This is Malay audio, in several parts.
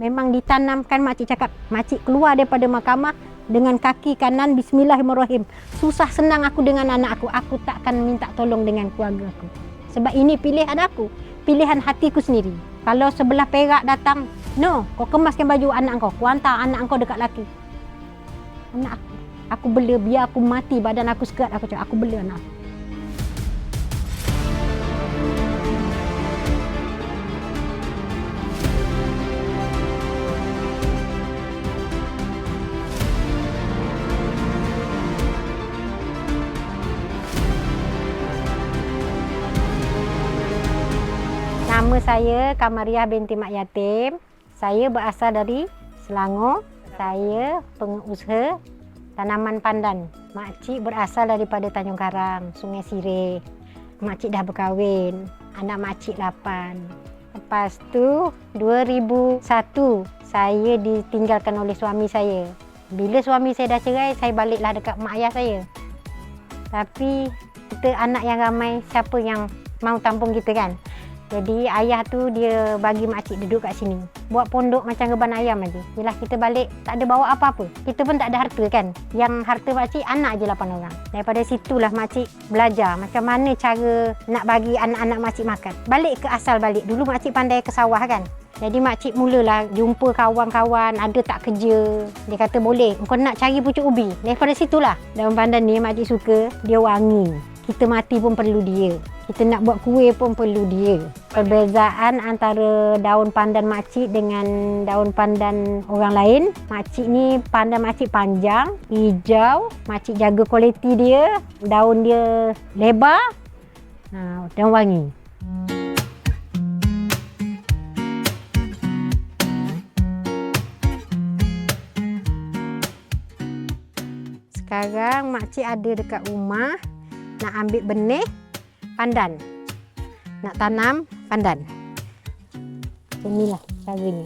Memang ditanamkan, makcik cakap, makcik keluar daripada mahkamah dengan kaki kanan bismillahirrahmanirrahim. Susah senang aku dengan anak aku takkan minta tolong dengan keluarga aku. Sebab ini pilihan aku, pilihan hatiku sendiri. Kalau sebelah Perak datang, no, kau kemaskan baju anak kau hantar anak kau dekat laki. Anak aku bela, biar aku mati badan aku sekat, aku cakap aku bela anak aku. Nama saya Kamariah binti Mak Yatim. Saya berasal dari Selangor. Saya pengusaha tanaman pandan. Makcik berasal daripada Tanjung Karang, Sungai Sireh. Makcik dah berkahwin. Anak makcik 8. Lepas tu 2001 saya ditinggalkan oleh suami saya. Bila suami saya dah cerai, saya baliklah dekat mak ayah saya. Tapi kita anak yang ramai, siapa yang mau tampung kita kan? Jadi ayah tu dia bagi makcik duduk kat sini. Buat pondok macam reban ayam aja. Yelah kita balik tak ada bawa apa-apa. Kita pun tak ada harta kan. Yang harta makcik anak je 8 orang. Daripada situlah makcik belajar macam mana cara nak bagi anak-anak makcik makan. Balik ke asal balik. Dulu makcik pandai ke sawah kan. Jadi makcik mulalah jumpa kawan-kawan ada tak kerja. Dia kata boleh, kau nak cari pucuk ubi. Daripada situlah. Daun pandan ni makcik suka, dia wangi. Kita mati pun perlu dia. Kita nak buat kuih pun perlu dia. Perbezaan antara daun pandan makcik dengan daun pandan orang lain. Makcik ni pandan makcik panjang, hijau. Makcik jaga kualiti dia. Daun dia lebar dan wangi. Sekarang makcik ada dekat rumah nak ambil benih pandan, nak tanam pandan. Inilah caranya.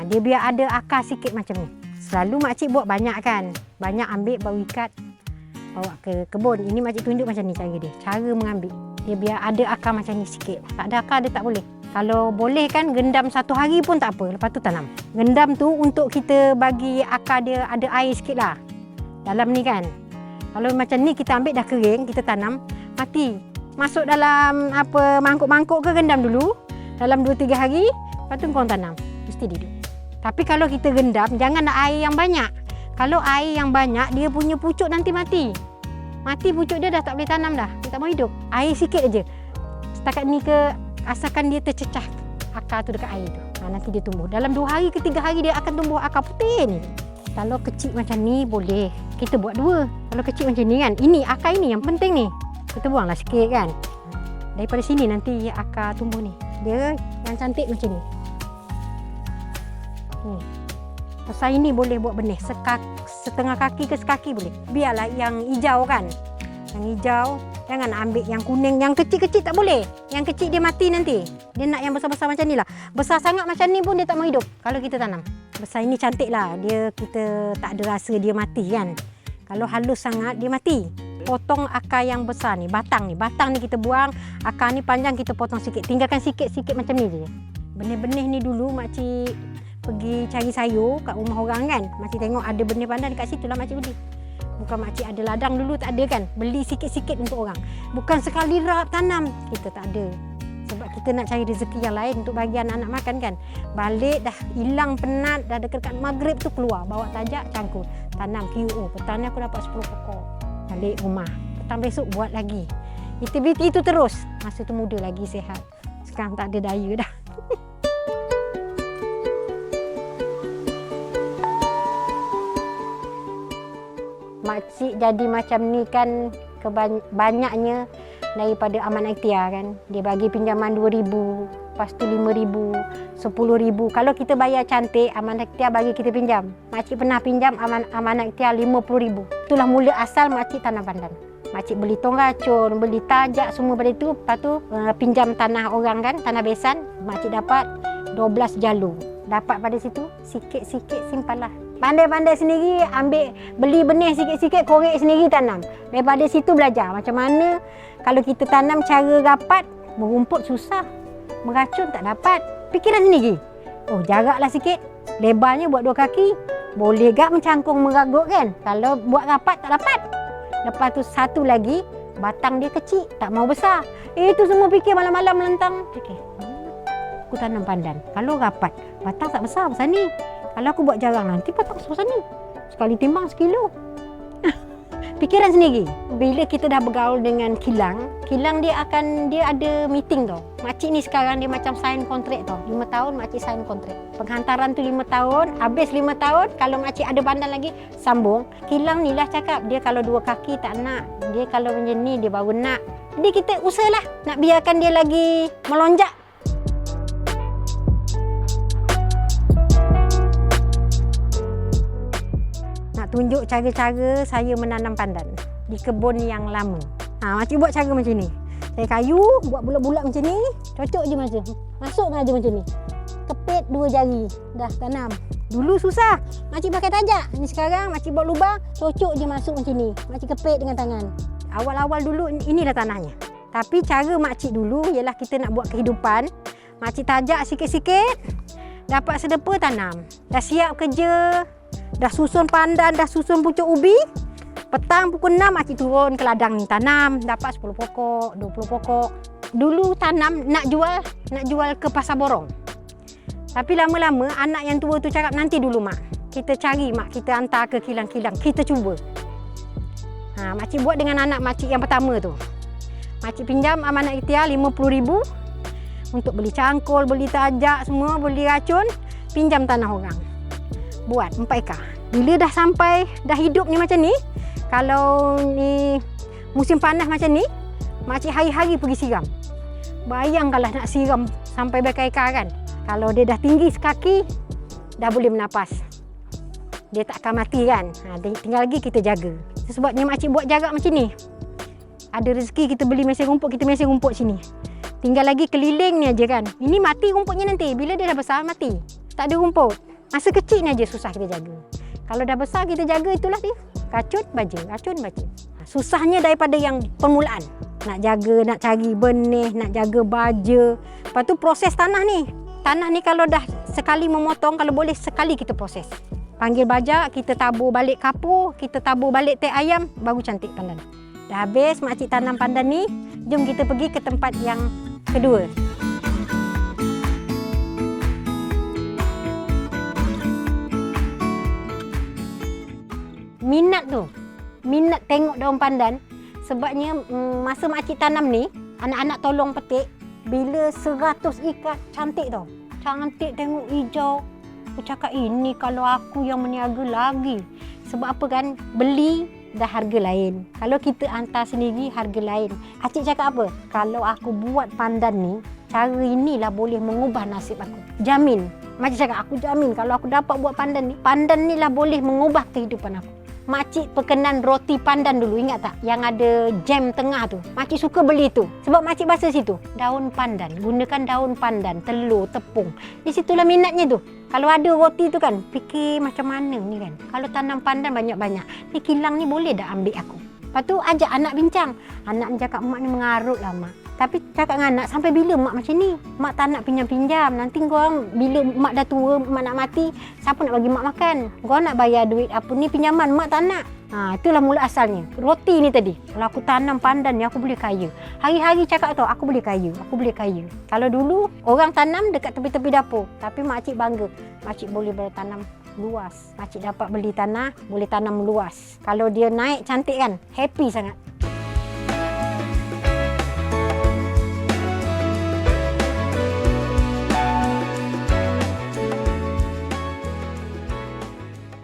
Dia biar ada akar sikit macam ni. Selalu makcik buat banyak kan. Banyak ambil baru ikat bawa ke kebun. Ini makcik tunjuk macam ni cara dia. Cara mengambil. Dia biar ada akar macam ni sikit. Tak ada akar dia tak boleh. Kalau boleh kan gendam 1 hari pun tak apa. Lepas tu tanam. Gendam tu untuk kita bagi akar dia ada air sikit lah. Dalam ni kan. Kalau macam ni kita ambil dah kering, kita tanam, mati. Masuk dalam apa mangkuk-mangkuk ke gendam dulu. Dalam 2-3 hari, lepas tu kau tanam. Mesti hidup. Tapi kalau kita gendam, jangan nak air yang banyak. Kalau air yang banyak, dia punya pucuk nanti mati. Mati pucuk dia dah tak boleh tanam dah. Dia tak mau hidup. Air sikit aja. Setakat ni ke, asalkan dia tercecah akar tu dekat air tu. Nanti dia tumbuh. Dalam 2 hari ke 3 hari, dia akan tumbuh akar putih ni. Kalau kecil macam ni, boleh. Kita buat 2. Kalau kecil macam ni kan, ini akar ini yang penting ni. Kita buanglah sikit kan. Daripada sini nanti akar tumbuh ni. Dia yang cantik macam ni. Pasal ini boleh buat benih. Setengah kaki ke sekaki boleh. Biarlah yang hijau kan. Yang hijau. Jangan ambil yang kuning. Yang kecil-kecil tak boleh. Yang kecil dia mati nanti. Dia nak yang besar-besar macam ni lah. Besar sangat macam ni pun dia tak mau hidup. Kalau kita tanam. Besar ini cantik lah. Kita tak ada rasa dia mati kan. Kalau halus sangat dia mati. Potong akar yang besar ni, batang ni. Batang ni kita buang, akar ni panjang kita potong sikit. Tinggalkan sikit-sikit macam ni je. Benih-benih ni dulu makcik pergi cari sayur kat rumah orang kan. Makcik tengok ada benih pandan dekat situ lah makcik beli. Bukan makcik ada ladang dulu, tak ada kan. Beli sikit-sikit untuk orang. Bukan sekali rap tanam. Kita tak ada. Sebab kita nak cari rezeki yang lain untuk bagi anak-anak makan kan. Balik dah hilang penat, dah dekat maghrib tu keluar. Bawa tajak, cangkul. Tanam QO. Petang ni aku dapat 10 pokok. Balik rumah. Petang besok buat lagi. Aktiviti itu terus. Masa tu muda lagi, sihat. Sekarang tak ada daya dah. Makcik jadi macam ni kan banyaknya daripada Amanah Ikhtiar kan. Dia bagi pinjaman 2,000, lepas tu 5,000, 10,000. Kalau kita bayar cantik, Amanah Ikhtiar bagi kita pinjam. Makcik pernah pinjam Amanah Ikhtiar 50,000. Itulah mula asal makcik tanam pandan. Makcik beli tong racun, beli tajak semua pada itu. Lepas tu pinjam tanah orang kan, tanah besan. Makcik dapat 12 jalur. Dapat pada situ, sikit-sikit simpanlah. Pandai-pandai sendiri, beli benih sikit-sikit, korek sendiri tanam. Daripada situ belajar macam mana kalau kita tanam cara rapat, merumput susah, meracun tak dapat. Fikiran sendiri. Oh, jaraklah sikit. Lebarnya buat 2 kaki. Boleh gak mencangkung meragut kan? Kalau buat rapat tak dapat. Lepas tu satu lagi, batang dia kecil, tak mau besar. Itu semua fikir malam-malam melentang. Fikir, aku tanam pandan. Kalau rapat, batang tak besar besar ni. Kalau aku buat jarang, nanti batang besar ni. Sekali timbang sekilo. Fikiran sendiri. Bila kita dah bergaul dengan kilang dia ada meeting tau. Makcik ni sekarang dia macam sign kontrak tau. 5 tahun makcik sign kontrak. Penghantaran tu 5 tahun, habis 5 tahun kalau makcik ada pandan lagi sambung. Kilang ni lah cakap dia kalau 2 kaki tak nak. Dia kalau macam ni dia baru nak. Jadi kita usahalah nak biarkan dia lagi melonjak. Tunjuk cara-cara saya menanam pandan di kebun yang lama. Makcik buat cara macam ni. Saya kayu, buat bulat-bulat macam ni. Cocok je macam ni. Masukkan je macam ni. Kepit 2 jari. Dah tanam. Dulu susah. Makcik pakai tajak. Ni sekarang makcik buat lubang. Cocok je masuk macam ni. Makcik kepit dengan tangan. Awal-awal dulu inilah tanahnya. Tapi cara makcik dulu ialah kita nak buat kehidupan. Makcik tajak sikit-sikit. Dapat sedepa tanam. Dah siap kerja. Dah susun pandan, dah susun pucuk ubi. Petang pukul 6 makcik turun ke ladang ni tanam. Dapat 10 pokok, 20 pokok. Dulu tanam nak jual ke pasar borong. Tapi lama-lama anak yang tua tu cakap, nanti dulu mak. Kita cari mak, kita hantar ke kilang-kilang. Kita cuba. Makcik buat dengan anak makcik yang pertama tu. Makcik pinjam amanat ikhtiar RM50,000 untuk beli cangkul, beli tajak semua, beli racun. Pinjam tanah orang. Buat 4 ekar. Bila dah sampai, dah hidup ni macam ni, kalau ni musim panas macam ni, makcik hari-hari pergi siram. Bayangkanlah nak siram sampai berkali-kali kan. Kalau dia dah tinggi sekaki, dah boleh bernapas. Dia tak akan mati kan. Tinggal lagi kita jaga. Sebabnya makcik buat jarak macam ni. Ada rezeki kita beli mesin rumput, kita mesin rumput sini. Tinggal lagi keliling ni aja kan. Ini mati rumputnya nanti. Bila dia dah besar, mati. Tak ada rumput. Masa kecil ni aja susah kita jaga. Kalau dah besar kita jaga, itulah dia. Racun baja, racun baja. Susahnya daripada yang permulaan. Nak jaga, nak cari benih, nak jaga baja. Lepas tu proses tanah ni. Tanah ni kalau dah sekali memotong, kalau boleh sekali kita proses. Panggil bajak, kita tabur balik kapur, kita tabur balik teh ayam, baru cantik pandan. Dah habis makcik tanam pandan ni, jom kita pergi ke tempat yang kedua. Minat tengok daun pandan. Sebabnya masa makcik tanam ni, anak-anak tolong petik. Bila 100 ikat, cantik tau. Cantik tengok hijau. Aku cakap, ini kalau aku yang meniaga lagi. Sebab apa kan, beli dah harga lain. Kalau kita hantar sendiri, harga lain. Acik cakap apa? Kalau aku buat pandan ni, cara inilah boleh mengubah nasib aku. Jamin. Makcik cakap, aku jamin kalau aku dapat buat pandan ni lah boleh mengubah kehidupan aku. Makcik perkenan roti pandan dulu, ingat tak? Yang ada jam tengah tu. Makcik suka beli tu. Sebab makcik bahasa situ. Daun pandan. Gunakan daun pandan, telur, tepung. Di situlah minatnya tu. Kalau ada roti tu kan, fikir macam mana ni kan. Kalau tanam pandan banyak-banyak, ni kilang ni boleh dah ambil aku. Lepas tu ajak anak bincang. Anak ni cakap, mak ni mengarut lah mak. Tapi cakap dengan anak, sampai bila mak macam ni? Mak tak nak pinjam-pinjam. Nanti korang bila mak dah tua, mak nak mati, siapa nak bagi mak makan? Korang nak bayar duit apa ni pinjaman, mak tak nak. Itulah mula asalnya. Roti ni tadi. Kalau aku tanam pandan ni, aku boleh kaya. Hari-hari cakap tau, aku boleh kaya. Aku boleh kaya. Kalau dulu, orang tanam dekat tepi-tepi dapur. Tapi makcik bangga. Makcik boleh bertanam luas. Makcik dapat beli tanah, boleh tanam luas. Kalau dia naik cantik kan, happy sangat.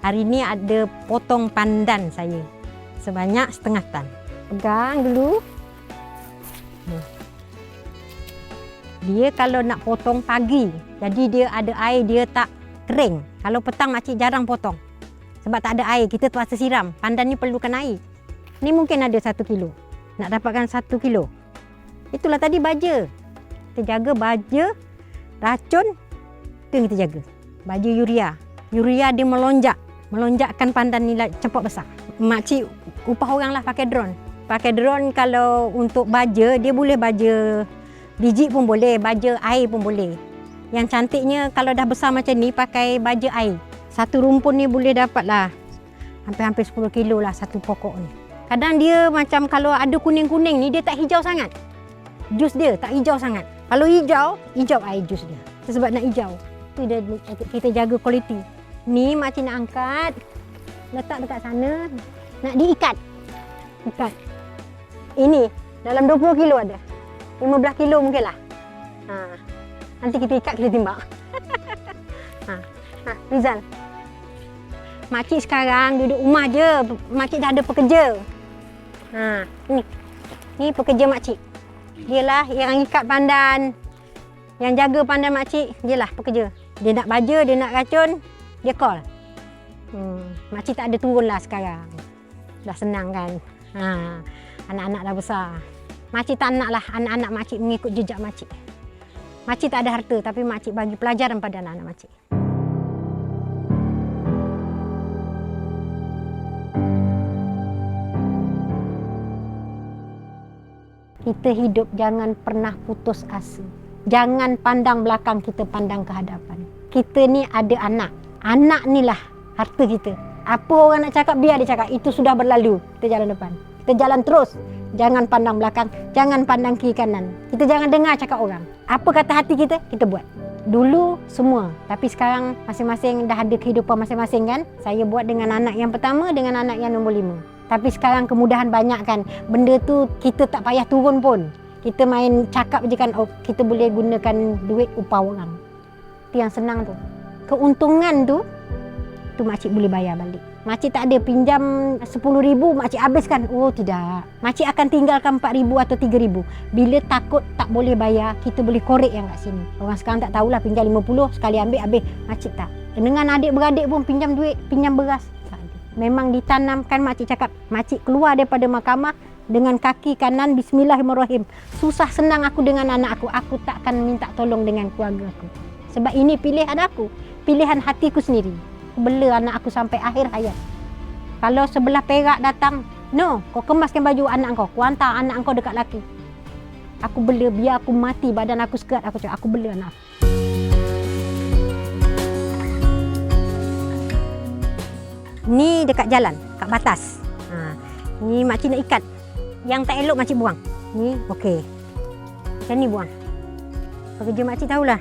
Hari ni ada potong pandan saya. Sebanyak setengah tan. Pegang dulu. Dia kalau nak potong pagi, jadi dia ada air, dia tak kering. Kalau petang makcik jarang potong. Sebab tak ada air, kita terpaksa siram. Pandan ni perlukan air. Ni mungkin ada 1 kilo. Nak dapatkan 1 kilo. Itulah tadi baja. Kita jaga baja, racun, itu yang kita jaga. Baja urea. Urea dia melonjakkan pandan ni cepat besar. Makcik upah orang lah pakai drone. Pakai drone kalau untuk baja, dia boleh baja biji pun boleh, baja air pun boleh. Yang cantiknya kalau dah besar macam ni pakai baja air. Satu rumpun ni boleh dapat lah hampir-hampir 10 kilo lah satu pokok ni. Kadang dia macam kalau ada kuning-kuning ni dia tak hijau sangat. Jus dia tak hijau sangat. Kalau hijau air jus dia. Sebab nak hijau. Tu dia kita jaga kualiti. Ni makcik nak angkat. Letak dekat sana. Nak diikat. Ikat. Ini dalam 20 kilo ada. 15 kilo mungkin lah. Nanti kita ikat, kita timbang. Rizal. Makcik sekarang duduk rumah je. Makcik dah ada pekerja. Ni pekerja makcik. Dialah yang ikat pandan. Yang jaga pandan makcik, dialah pekerja. Dia nak baja, dia nak racun, dia call. Makcik tak ada turun lah sekarang. Dah senang kan. Anak-anak dah besar. Makcik tak nak lah anak-anak makcik mengikut jejak makcik. Makcik tak ada harta, tapi makcik bagi pelajaran pada anak-anak makcik. Kita hidup jangan pernah putus asa. Jangan pandang belakang, kita pandang ke hadapan. Kita ni ada anak. Anak ni lah harta kita. Apa orang nak cakap, biar dia cakap. Itu sudah berlalu. Kita jalan depan. Kita jalan terus. Jangan pandang belakang. Jangan pandang kiri kanan. Kita jangan dengar cakap orang. Apa kata hati kita, kita buat. Dulu semua. Tapi sekarang masing-masing dah ada kehidupan masing-masing kan. Saya buat dengan anak yang pertama, dengan anak yang nombor 5. Tapi sekarang kemudahan banyak kan. Benda tu kita tak payah turun pun. Kita main cakap je kan. Oh, kita boleh gunakan duit upah orang. Itu yang senang tu. Keuntungan tu makcik boleh bayar balik. Makcik tak ada pinjam 10,000, makcik habiskan. Oh tidak. Makcik akan tinggalkan 4,000 atau 3,000. Bila takut tak boleh bayar, kita boleh korek yang kat sini. Orang sekarang tak tahulah pinjam 50, sekali ambil habis. Makcik tak. Dengan adik-beradik pun pinjam duit, pinjam beras. Memang ditanamkan, makcik cakap. Makcik keluar daripada mahkamah dengan kaki kanan, bismillahirrahmanirrahim. Susah senang aku dengan anak aku. Aku tak akan minta tolong dengan keluarga aku. Sebab ini pilihan aku. Pilihan hatiku sendiri. Bela anak aku sampai akhir hayat. Kalau sebelah Perak datang, no, kau kemaskan baju anak kau. Kau hantar anak kau dekat laki. Aku bela, biar aku mati, badan aku sekat. Aku cakap, aku bela anak aku. Ni dekat jalan, kat batas. Ni makcik nak ikat. Yang tak elok makcik buang. Ni okey. Macam ni buang. Pekerja makcik tahulah.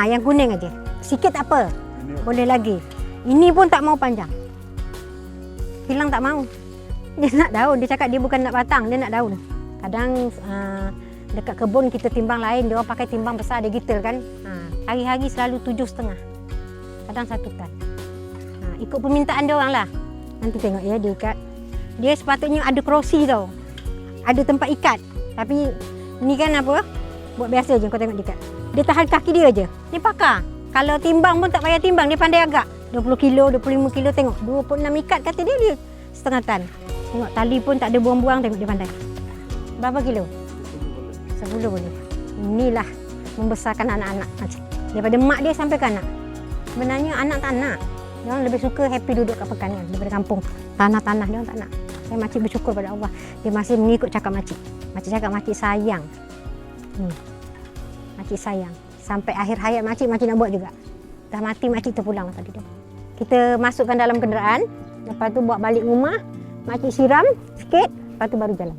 Yang kuning aja. Sikit tak apa. Boleh lagi. Ini pun tak mau panjang. Hilang tak mau. Dia nak daun. Dia cakap dia bukan nak batang, dia nak daun. Kadang dekat kebun kita timbang lain, dia orang pakai timbang besar, dia gital kan. Hari-hari selalu 7,5. Kadang 1 tan. Ikut permintaan dia orang lah. Nanti tengok ya, dia ikat. Dia sepatutnya ada kerusi tau. Ada tempat ikat. Tapi ni kan apa? Buat biasa je kau tengok dia ikat. Dia tahan kaki dia je. Ni pakar. Kalau timbang pun tak payah timbang, dia pandai agak. 20 kilo, 25 kilo tengok. 26 ikat kata dia setengah tan. Tengok tali pun tak ada buang-buang, tengok dia pandai. Berapa kilo? 10 boleh. Inilah membesarkan anak-anak. Daripada mak dia sampai ke anak. Sebenarnya anak tak nak. Dia orang lebih suka happy duduk kat pekan kan, daripada kampung. Tanah-tanah dia orang tak nak. Saya makcik bersyukur pada Allah. Dia masih mengikut cakap makcik. Makcik cakap makcik sayang. Makcik sayang. Sampai akhir hayat makcik nak buat juga. Dah mati makcik terpulang tadi tu. Kita masukkan dalam kenderaan. Lepas tu bawa balik rumah. Makcik siram sikit. Lepas tu baru jalan.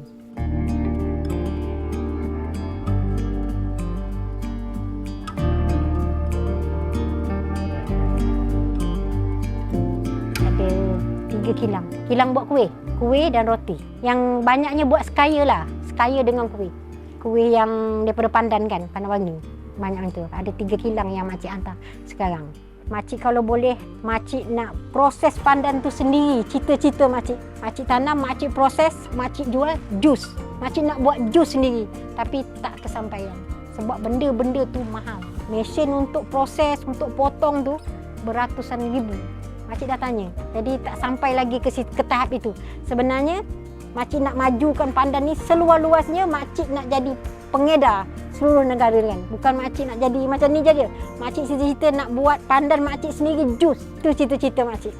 Ada 3 kilang. Kilang buat kuih. Kuih dan roti. Yang banyaknya buat sekaya lah. Sekaya dengan kuih. Kuih yang daripada pandan kan. Pandan wangi. Banyak tu. Ada 3 kilang yang makcik hantar sekarang. Makcik kalau boleh, makcik nak proses pandan tu sendiri. Cita-cita makcik. Makcik tanam, makcik proses, makcik jual jus. Makcik nak buat jus sendiri. Tapi tak kesampaian. Sebab benda-benda tu mahal. Mesin untuk proses, untuk potong tu beratusan ribu. Makcik dah tanya. Jadi tak sampai lagi ke tahap itu. Sebenarnya, makcik nak majukan pandan ni seluas-luasnya. Makcik nak jadi pengedar seluruh negara kan. Bukan makcik nak jadi macam ni je. Makcik cita-cita nak buat pandan makcik sendiri jus. Itu cita-cita makcik.